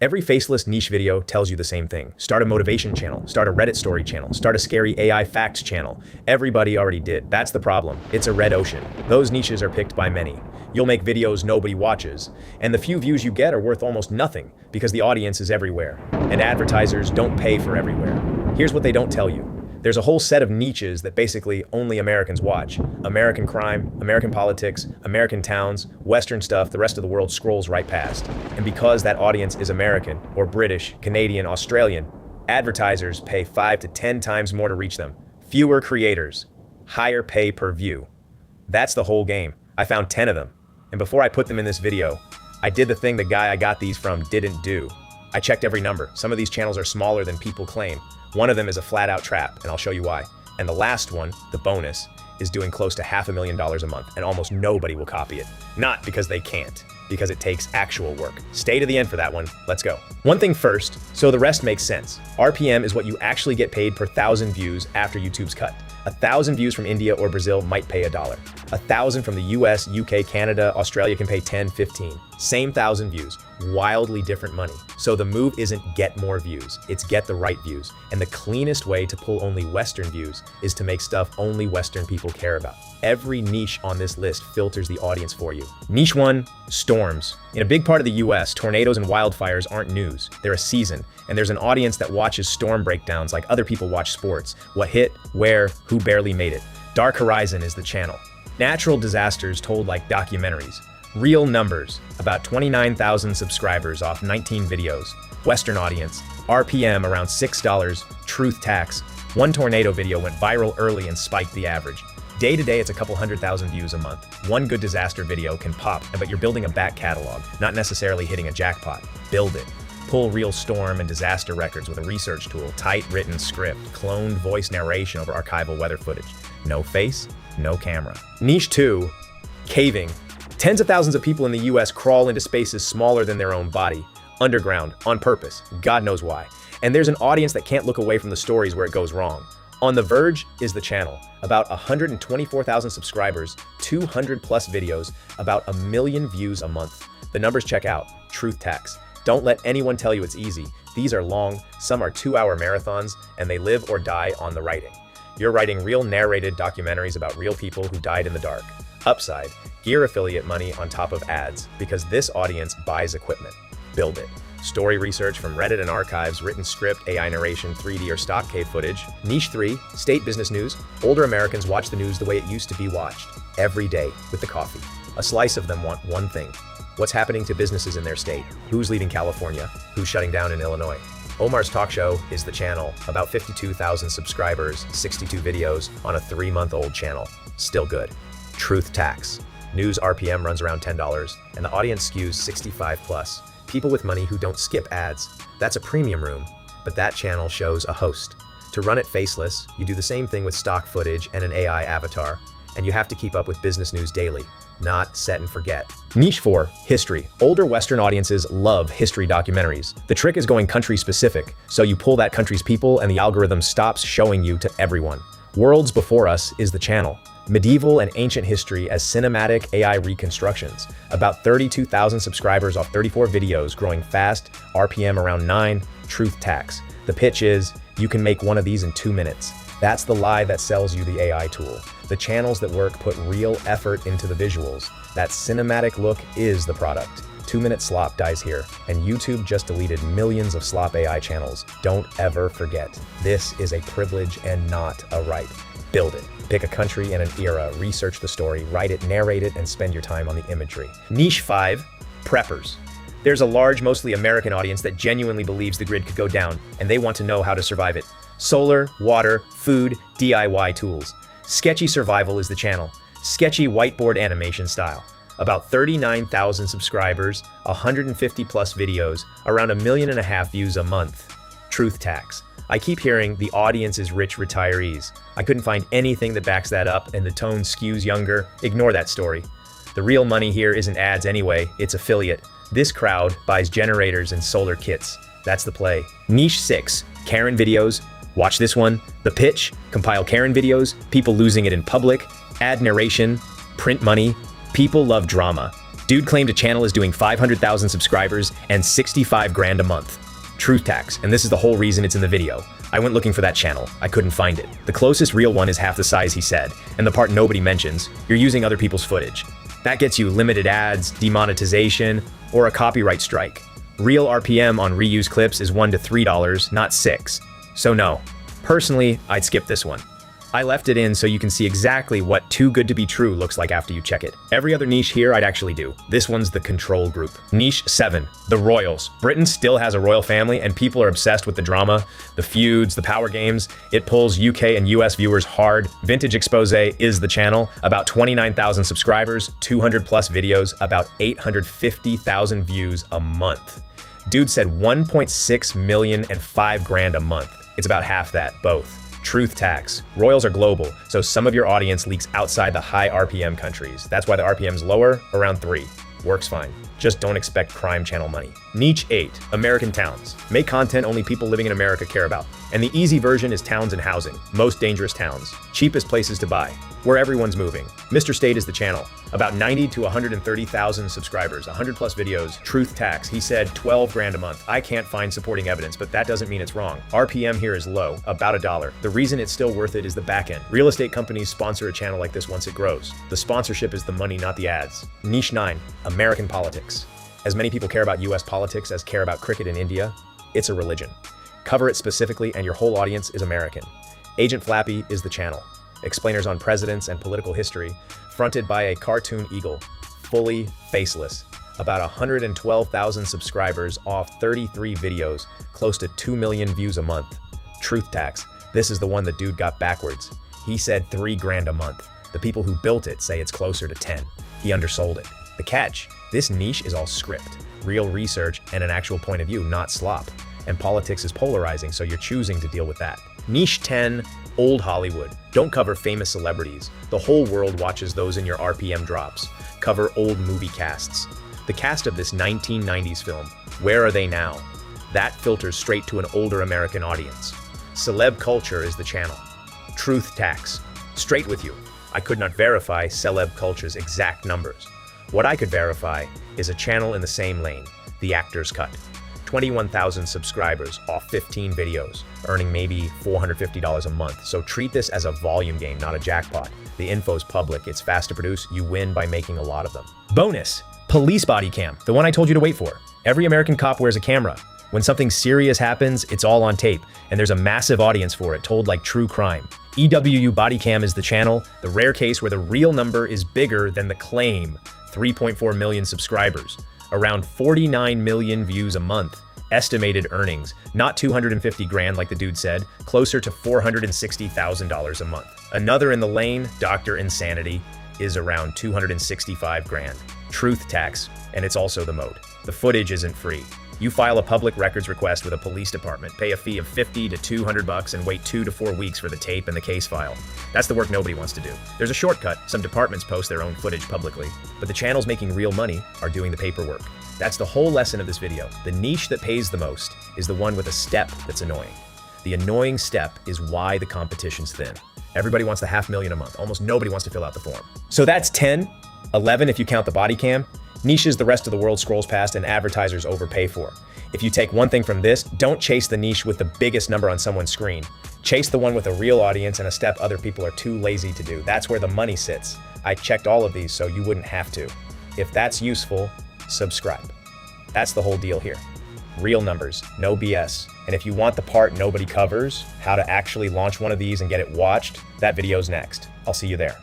Every faceless niche video tells you the same thing. Start a motivation channel, start a Reddit story channel, start a scary AI facts channel. Everybody already did. That's the problem. It's a red ocean. Those niches are picked by many. You'll make videos nobody watches, and the few views you get are worth almost nothing because the audience is everywhere, and advertisers don't pay for everywhere. Here's what they don't tell you. There's a whole set of niches that basically only Americans watch. American crime, American politics, American towns, Western stuff, the rest of the world scrolls right past. And because that audience is American, or British, Canadian, Australian, advertisers pay 5 to 10 times more to reach them. Fewer creators, higher pay per view. That's the whole game. I found 10 of them. And before I put them in this video, I did the thing the guy I got these from didn't do. I checked every number. Some of these channels are smaller than people claim. One of them is a flat out trap, and I'll show you why. And the last one, the bonus, is doing close to $500,000 a month, and almost nobody will copy it. Not because they can't, because it takes actual work. Stay to the end for that one. Let's go. One thing first, so the rest makes sense. RPM is what you actually get paid per 1,000 views after YouTube's cut. 1,000 views from India or Brazil might pay $1. 1,000 from the US, UK, Canada, Australia can pay 10, 15. Same 1,000 views, wildly different money. So the move isn't get more views, it's get the right views. And the cleanest way to pull only Western views is to make stuff only Western people care about. Every niche on this list filters the audience for you. Niche 1, storms. In a big part of the US, tornadoes and wildfires aren't news. They're a season, and there's an audience that watches storm breakdowns like other people watch sports. What hit, where, who barely made it. Dark Horizon is the channel. Natural disasters told like documentaries. Real numbers, about 29,000 subscribers off 19 videos. Western audience, RPM around $6, truth tax. One tornado video went viral early and spiked the average. Day to day, it's a couple 100,000 views a month. One good disaster video can pop, but you're building a back catalog, not necessarily hitting a jackpot. Build it. Pull real storm and disaster records with a research tool, tight written script, cloned voice narration over archival weather footage. No face, no camera. Niche 2, caving. Tens of thousands of people in the US crawl into spaces smaller than their own body. Underground, on purpose, God knows why. And there's an audience that can't look away from the stories where it goes wrong. On the Verge is the channel. About 124,000 subscribers, 200 plus videos, about 1 million views a month. The numbers check out. Truth tax. Don't let anyone tell you it's easy. These are long, some are 2-hour marathons, and they live or die on the writing. You're writing real narrated documentaries about real people who died in the dark. Upside, gear affiliate money on top of ads, because this audience buys equipment. Build it. Story research from Reddit and archives, written script, AI narration, 3D or stock cave footage. Niche 3, state business news. Older Americans watch the news the way it used to be watched. Every day, with the coffee. A slice of them want one thing. What's happening to businesses in their state? Who's leaving California? Who's shutting down in Illinois? Omar's Talk Show is the channel. About 52,000 subscribers, 62 videos on a 3-month-old channel. Still good. Truth tax. News RPM runs around $10, and the audience skews 65 plus. People with money who don't skip ads. That's a premium room, but that channel shows a host. To run it faceless, you do the same thing with stock footage and an AI avatar, and you have to keep up with business news daily, not set and forget. Niche 4, history. Older Western audiences love history documentaries. The trick is going country specific, so you pull that country's people and the algorithm stops showing you to everyone. Worlds Before Us is the channel. Medieval and ancient history as cinematic AI reconstructions. About 32,000 subscribers off 34 videos, growing fast, RPM around 9, truth tax. The pitch is, you can make one of these in 2 minutes. That's the lie that sells you the AI tool. The channels that work put real effort into the visuals. That cinematic look is the product. 2-minute slop dies here, and YouTube just deleted millions of slop AI channels. Don't ever forget, this is a privilege and not a right. Build it. Pick a country and an era, research the story, write it, narrate it, and spend your time on the imagery. Niche 5, preppers. There's a large, mostly American audience that genuinely believes the grid could go down, and they want to know how to survive it. Solar, water, food, DIY tools. Sketchy Survival is the channel. Sketchy whiteboard animation style. About 39,000 subscribers, 150 plus videos, around 1.5 million views a month. Truth tax. I keep hearing the audience is rich retirees. I couldn't find anything that backs that up, and the tone skews younger. Ignore that story. The real money here isn't ads anyway, it's affiliate. This crowd buys generators and solar kits. That's the play. Niche 6, Karen videos. Watch this one. The pitch, compile Karen videos, people losing it in public, ad narration, print money. People love drama. Dude claimed a channel is doing 500,000 subscribers and 65 grand a month. Truth tax, and this is the whole reason it's in the video. I went looking for that channel. I couldn't find it. The closest real one is half the size he said, and the part nobody mentions, you're using other people's footage. That gets you limited ads, demonetization, or a copyright strike. Real RPM on reused clips is $1 to $3, not $6. So no. Personally, I'd skip this one. I left it in so you can see exactly what too good to be true looks like after you check it. Every other niche here I'd actually do. This one's the control group. Niche 7, the royals. Britain still has a royal family and people are obsessed with the drama, the feuds, the power games. It pulls UK and US viewers hard. Vintage Expose is the channel. About 29,000 subscribers, 200 plus videos, about 850,000 views a month. Dude said 1.6 million and 5 grand a month. It's about half that, both. Truth tax. Royals are global, so some of your audience leaks outside the high RPM countries. That's why the RPM's lower, around 3. Works fine. Just don't expect crime channel money. Niche 8, American towns. Make content only people living in America care about. And the easy version is towns and housing. Most dangerous towns. Cheapest places to buy. Where everyone's moving. MrState is the channel. About 90 to 130,000 subscribers, 100 plus videos. Truth tax. He said 12 grand a month. I can't find supporting evidence, but that doesn't mean it's wrong. RPM here is low, about $1. The reason it's still worth it is the back end. Real estate companies sponsor a channel like this once it grows. The sponsorship is the money, not the ads. Niche 9, American politics. As many people care about US politics as care about cricket in India, it's a religion. Cover it specifically and your whole audience is American. Agent Flappy is the channel. Explainers on presidents and political history, fronted by a cartoon eagle, fully faceless. About 112,000 subscribers off 33 videos, close to 2 million views a month. Truth tax. This is the one the dude got backwards. He said 3 grand a month. The people who built it say it's closer to 10. He undersold it. The catch, this niche is all script, real research, and an actual point of view, not slop. And politics is polarizing, so you're choosing to deal with that. Niche 10, old Hollywood. Don't cover famous celebrities. The whole world watches those in your RPM drops. Cover old movie casts. The cast of this 1990s film, where are they now? That filters straight to an older American audience. Celeb culture is the channel. Truth tax. Straight with you. I could not verify celeb culture's exact numbers. What I could verify is a channel in the same lane, the actor's cut. 21,000 subscribers off 15 videos, earning maybe $450 a month. So treat this as a volume game, not a jackpot. The info's public, it's fast to produce, you win by making a lot of them. Bonus, police body cam, the one I told you to wait for. Every American cop wears a camera. When something serious happens, it's all on tape, and there's a massive audience for it, told like true crime. EWU body cam is the channel, the rare case where the real number is bigger than the claim. 3.4 million subscribers. Around 49 million views a month. Estimated earnings, not 250 grand like the dude said, closer to $460,000 a month. Another in the lane, Dr. Insanity, is around 265 grand. Truth tax, and it's also the mode. The footage isn't free. You file a public records request with a police department, pay a fee of $50 to $200 and wait 2 to 4 weeks for the tape and the case file. That's the work nobody wants to do. There's a shortcut. Some departments post their own footage publicly, but the channels making real money are doing the paperwork. That's the whole lesson of this video. The niche that pays the most is the one with a step that's annoying. The annoying step is why the competition's thin. Everybody wants the $500,000 a month. Almost nobody wants to fill out the form. So that's 10, 11 if you count the body cam. Niches the rest of the world scrolls past and advertisers overpay for. If you take one thing from this, don't chase the niche with the biggest number on someone's screen. Chase the one with a real audience and a step other people are too lazy to do. That's where the money sits. I checked all of these so you wouldn't have to. If that's useful, subscribe. That's the whole deal here. Real numbers, no BS. And if you want the part nobody covers, how to actually launch one of these and get it watched, that video's next. I'll see you there.